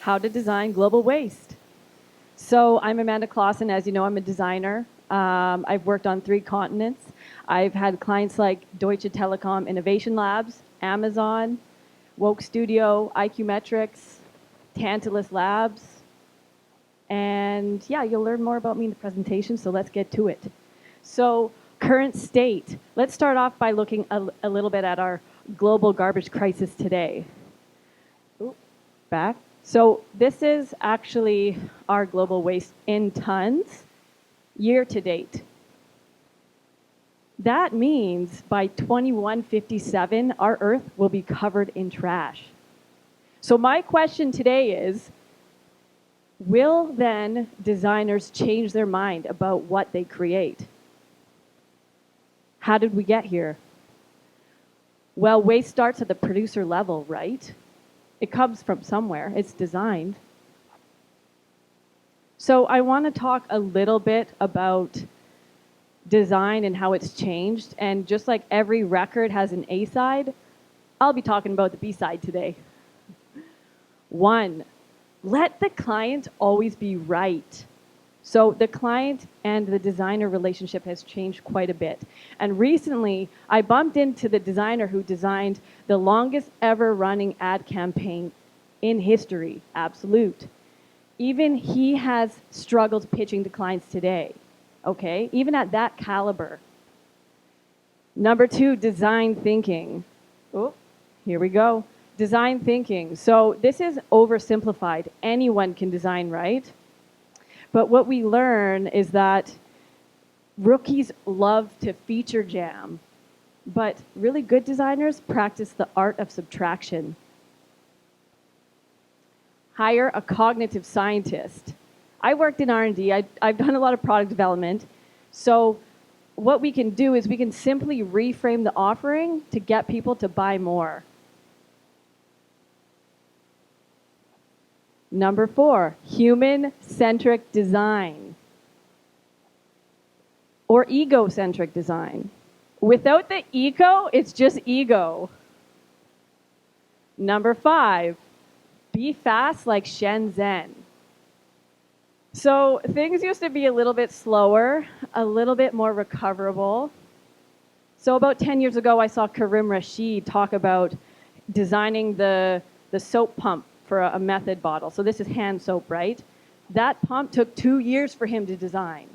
how to design global waste. So I'm Amanda Klassen. As you know, I'm a designer. I've worked on 3 continents. I've had clients like Deutsche Telekom Innovation Labs, Amazon, Woke Studio, IQ Metrics, Tantalus Labs. And yeah, you'll learn more about me in the presentation, so let's get to it. So current state. Let's start off by looking a little bit at our global garbage crisis today. Ooh, back. So this is actually our global waste in tons year to date. That means by 2157, our Earth will be covered in trash. So my question today is, will then designers change their mind about what they create? How did we get here? Well, waste starts at the producer level, right? It comes from somewhere. It's designed. So I want to talk a little bit about design and how it's changed. And just like every record has an A side, I'll be talking about the B side today. 1, let the client always be right. So the client and the designer relationship has changed quite a bit. And recently, I bumped into the designer who designed the longest ever running ad campaign in history, Absolute. Even he has struggled pitching to clients today, okay? Even at that caliber. Number 2, design thinking. Oh, here we go. Design thinking. So this is oversimplified. Anyone can design, right? But what we learn is that rookies love to feature jam, but really good designers practice the art of subtraction. Hire a cognitive scientist. I worked in R&D. I've done a lot of product development. So what we can do is we can simply reframe the offering to get people to buy more. Number 4, human-centric design or ego-centric design. Without the eco, it's just ego. Number 5, be fast like Shenzhen. So things used to be a little bit slower, a little bit more recoverable. So about 10 years ago, I saw Karim Rashid talk about designing the soap pump for a method bottle. So this is hand soap, right? That pump took 2 years for him to design.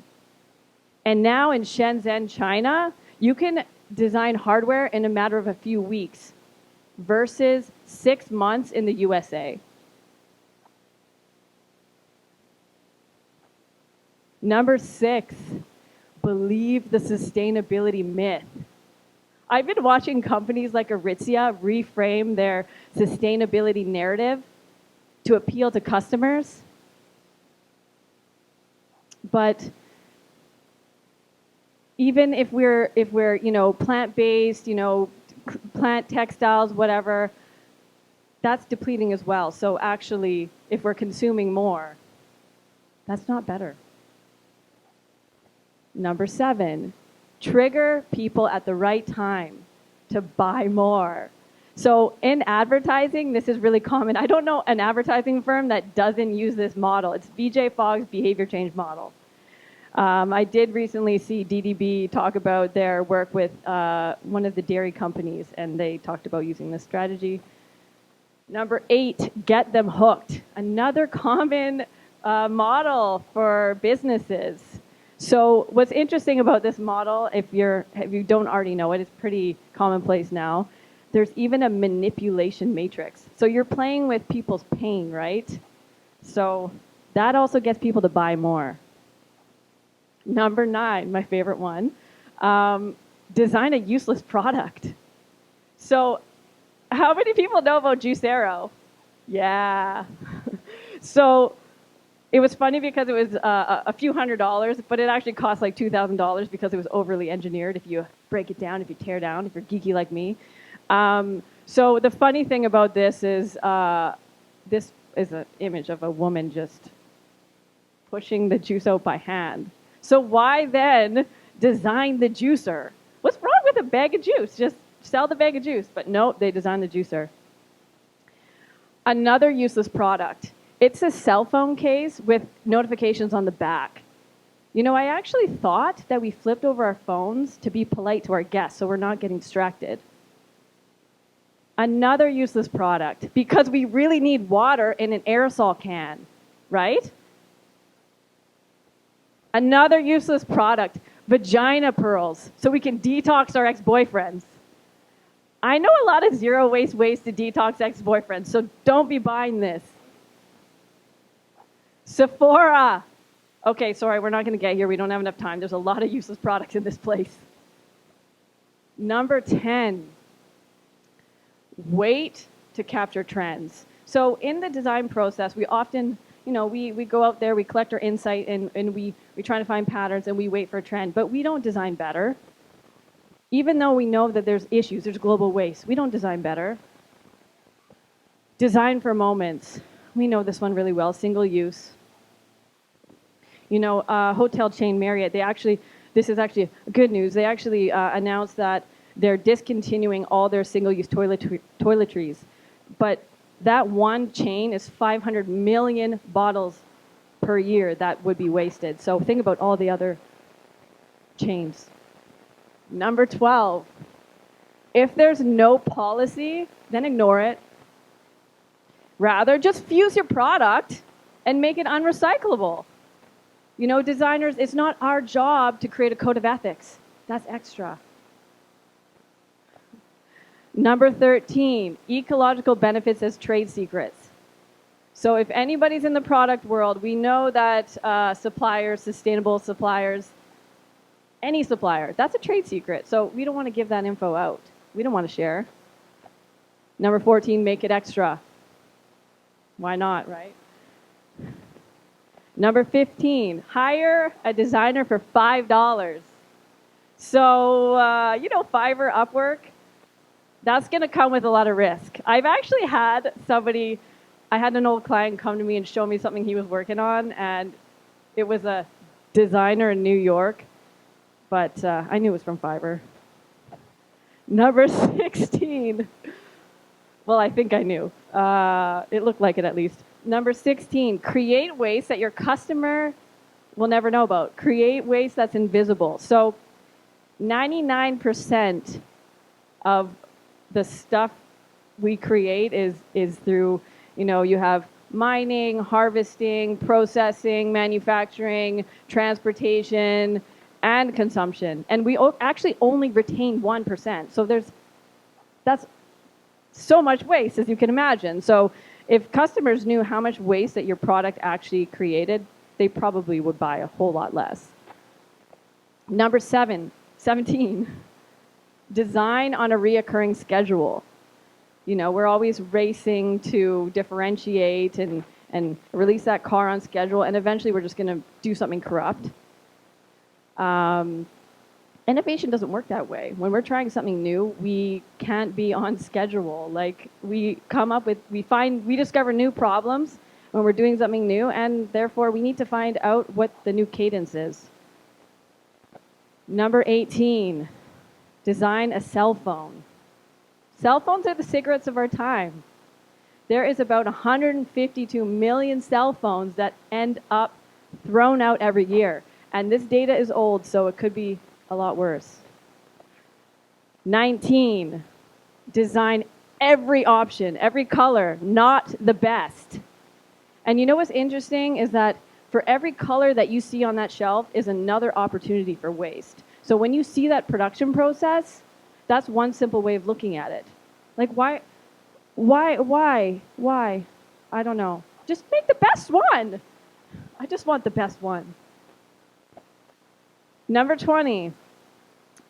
And now in Shenzhen, China, you can design hardware in a matter of a few weeks versus 6 months in the USA. Number 6, believe the sustainability myth. I've been watching companies like Aritzia reframe their sustainability narrative to appeal to customers. But even if we're plant-based, plant textiles, whatever, that's depleting as well. So actually, if we're consuming more, that's not better. Number 7, trigger people at the right time to buy more. So in advertising, this is really common. I don't know an advertising firm that doesn't use this model. It's BJ Fogg's behavior change model. I did recently see DDB talk about their work with one of the dairy companies, and they talked about using this strategy. Number 8, get them hooked. Another common model for businesses. So what's interesting about this model, if you don't already know it, it's pretty commonplace now. There's even a manipulation matrix. So you're playing with people's pain, right? So that also gets people to buy more. Number 9, my favorite one, design a useless product. So how many people know about Juicero? Yeah. So it was funny because it was a few $100s, but it actually cost like $2,000 because it was overly engineered if you break it down, if you tear down, if you're geeky like me. So the funny thing about this is an image of a woman just pushing the juice out by hand. So why then design the juicer? What's wrong with a bag of juice? Just sell the bag of juice. But no, they designed the juicer. Another useless product. It's a cell phone case with notifications on the back. You know, I actually thought that we flipped over our phones to be polite to our guests so we're not getting distracted. Another useless product, because we really need water in an aerosol can, right? Another useless product, vagina pearls, so we can detox our ex-boyfriends. I know a lot of zero waste ways to detox ex-boyfriends, so don't be buying this. Sephora. Okay, sorry, we're not going to get here. We don't have enough time. There's a lot of useless products in this place. Number 10, wait to capture trends. So in the design process, we often, you know, we go out there, we collect our insight, and we try to find patterns, and we wait for a trend. But we don't design better. Even though we know that there's issues, there's global waste, we don't design better. Design for moments. We know this one really well, single use. You know, hotel chain Marriott, this is actually good news, they actually announced that they're discontinuing all their single-use toiletries. But that one chain is 500 million bottles per year that would be wasted. So think about all the other chains. Number 12, if there's no policy, then ignore it. Rather, just fuse your product and make it unrecyclable. You know, designers, it's not our job to create a code of ethics. That's extra. Number 13, ecological benefits as trade secrets. So if anybody's in the product world, we know that suppliers, sustainable suppliers, any supplier, that's a trade secret. So we don't want to give that info out. We don't want to share. Number 14, make it extra. Why not, right? Number 15, hire a designer for $5. So, you know, Fiverr, Upwork, that's going to come with a lot of risk. I've actually had I had an old client come to me and show me something he was working on, and it was a designer in New York, but I knew it was from Fiverr. Number 16, well, I think I knew. It looked like it at least. Number 16, create waste that your customer will never know about. Create waste that's invisible. So 99% of the stuff we create is through, you know, you have mining, harvesting, processing, manufacturing, transportation, and consumption. And we actually only retain 1%. So that's so much waste, as you can imagine. So if customers knew how much waste that your product actually created, they probably would buy a whole lot less. Number 17, design on a reoccurring schedule. You know, we're always racing to differentiate and release that car on schedule, and eventually we're just going to do something corrupt. Innovation doesn't work that way. When we're trying something new, we can't be on schedule. Like, we discover new problems when we're doing something new, and therefore we need to find out what the new cadence is. Number 18, design a cell phone. Cell phones are the cigarettes of our time. There is about 152 million cell phones that end up thrown out every year. And this data is old, so it could be a lot worse. 19, design every option, every color, not the best. And you know what's interesting is that for every color that you see on that shelf is another opportunity for waste. So when you see that production process, that's one simple way of looking at it. Like, why? I don't know. Just make the best one. I just want the best one. Number 20,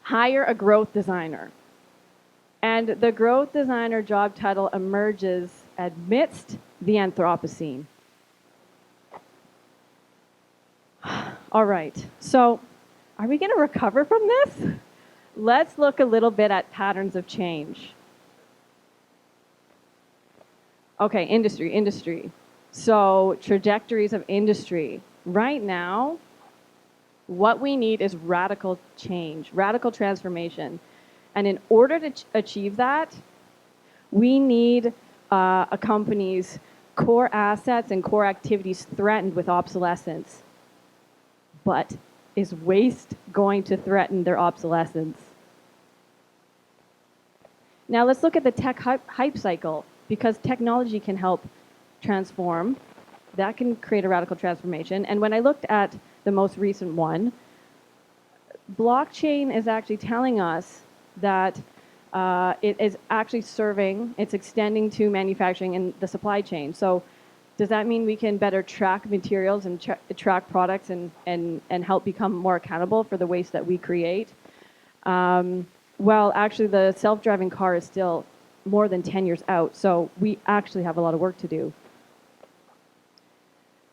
hire a growth designer. And the growth designer job title emerges amidst the Anthropocene. All right, so are we going to recover from this? Let's look a little bit at patterns of change. Okay, industry. So trajectories of industry. Right now, what we need is radical change, radical transformation. And in order to achieve that, we need companies core assets and core activities threatened with obsolescence. But is waste going to threaten their obsolescence? Now let's look at the tech hype cycle, because technology can help transform. That can create a radical transformation. And when I looked at the most recent one, blockchain is actually telling us that it is actually serving, it's extending to manufacturing and the supply chain. So does that mean we can better track materials and track products and help become more accountable for the waste that we create? Well, actually, the self-driving car is still more than 10 years out, so we actually have a lot of work to do.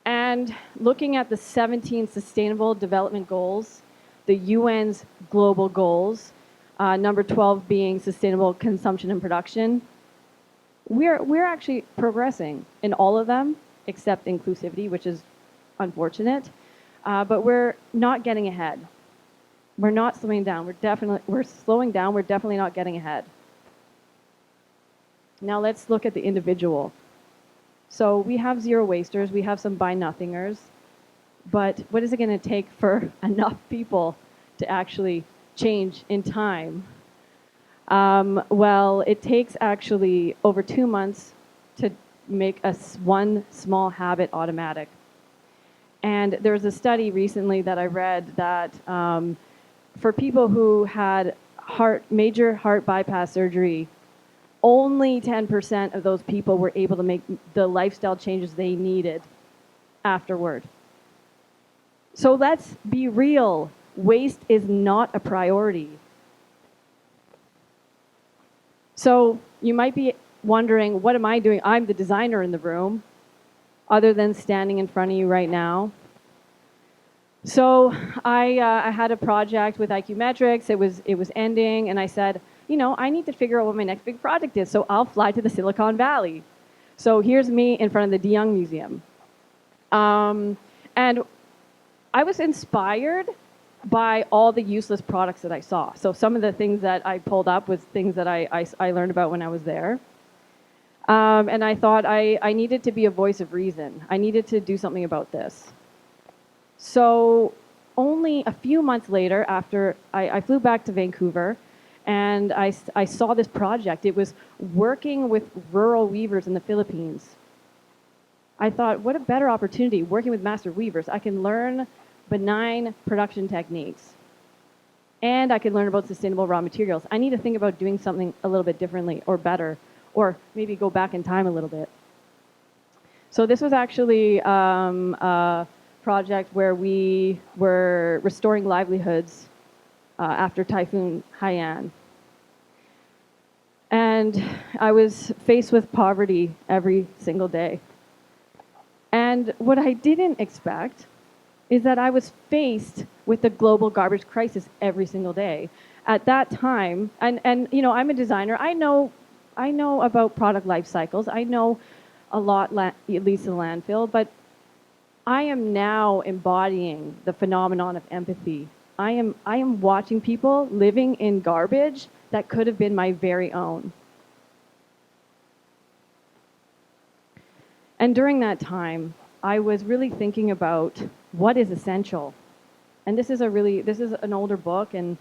And looking at the 17 Sustainable Development Goals, the UN's global goals, number 12 being sustainable consumption and production, we're actually progressing in all of them, except inclusivity, which is unfortunate. But we're not getting ahead. We're not slowing down. We're slowing down. We're definitely not getting ahead. Now let's look at the individual. So we have zero wasters. We have some buy nothingers. But what is it going to take for enough people to actually change in time? Well, it takes actually over 2 months to make one small habit automatic. And there was a study recently that I read that for people who had major heart bypass surgery, only 10% of those people were able to make the lifestyle changes they needed afterward. So let's be real. Waste is not a priority. So you might be wondering, what am I doing? I'm the designer in the room, other than standing in front of you right now. So I had a project with IQ Metrics. It was ending, and I said, I need to figure out what my next big project is, so I'll fly to the Silicon Valley. So here's me in front of the De Young Museum. And I was inspired by all the useless products that I saw. So some of the things that I pulled up was things that I learned about when I was there. And I thought I needed to be a voice of reason. I needed to do something about this. So only a few months later, after I flew back to Vancouver, and I saw this project. It was working with rural weavers in the Philippines. I thought, what a better opportunity, working with master weavers. I can learn benign production techniques, and I can learn about sustainable raw materials. I need to think about doing something a little bit differently or better, or maybe go back in time a little bit. So this was actually a project where we were restoring livelihoods after Typhoon Haiyan. And I was faced with poverty every single day. And what I didn't expect is that I was faced with the global garbage crisis every single day. At that time, and I'm a designer, I know about product life cycles, I know a lot, at least in landfill, but I am now embodying the phenomenon of empathy. I am watching people living in garbage that could have been my very own. And during that time, I was really thinking about what is essential. And this is an older book, and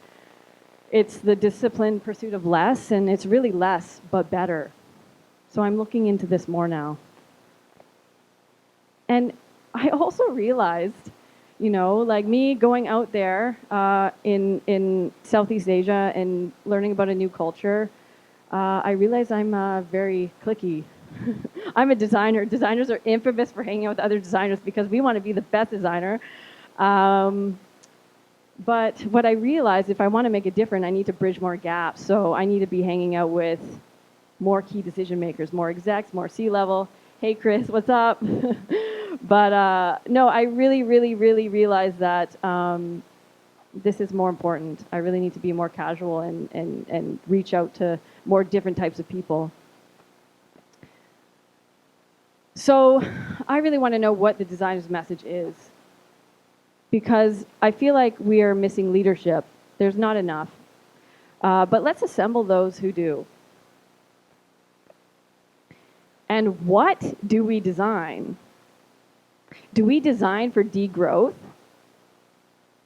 it's The Disciplined Pursuit of Less, and it's really less but better. So I'm looking into this more now. And I also realized, like me going out there in Southeast Asia and learning about a new culture, I realized I'm very cliquey. I'm a designer. Designers are infamous for hanging out with other designers because we want to be the best designer. But what I realized, if I want to make it different, I need to bridge more gaps. So I need to be hanging out with more key decision makers, more execs, more C-level. Hey, Chris, what's up? But no, I really realized that this is more important. I really need to be more casual and reach out to more different types of people. So I really want to know what the designer's message is, because I feel like we are missing leadership. There's not enough. But let's assemble those who do. And what do we design? Do we design for degrowth?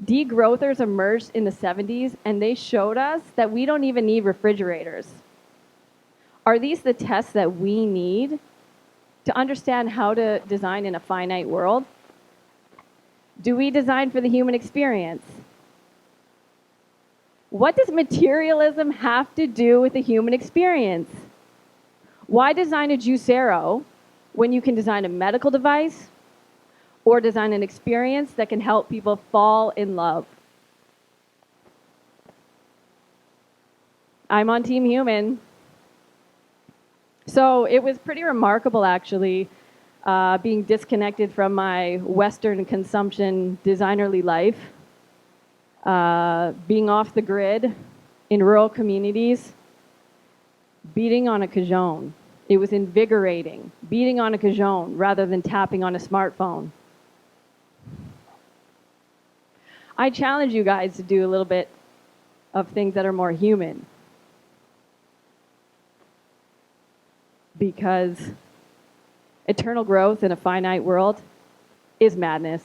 Degrowthers emerged in the 70s, and they showed us that we don't even need refrigerators. Are these the tests that we need to understand how to design in a finite world? Do we design for the human experience? What does materialism have to do with the human experience? Why design a juicero when you can design a medical device or design an experience that can help people fall in love? I'm on Team Human. So it was pretty remarkable, actually, being disconnected from my Western consumption designerly life, being off the grid in rural communities, beating on a cajon. It was invigorating, beating on a cajon rather than tapping on a smartphone. I challenge you guys to do a little bit of things that are more human. Because eternal growth in a finite world is madness.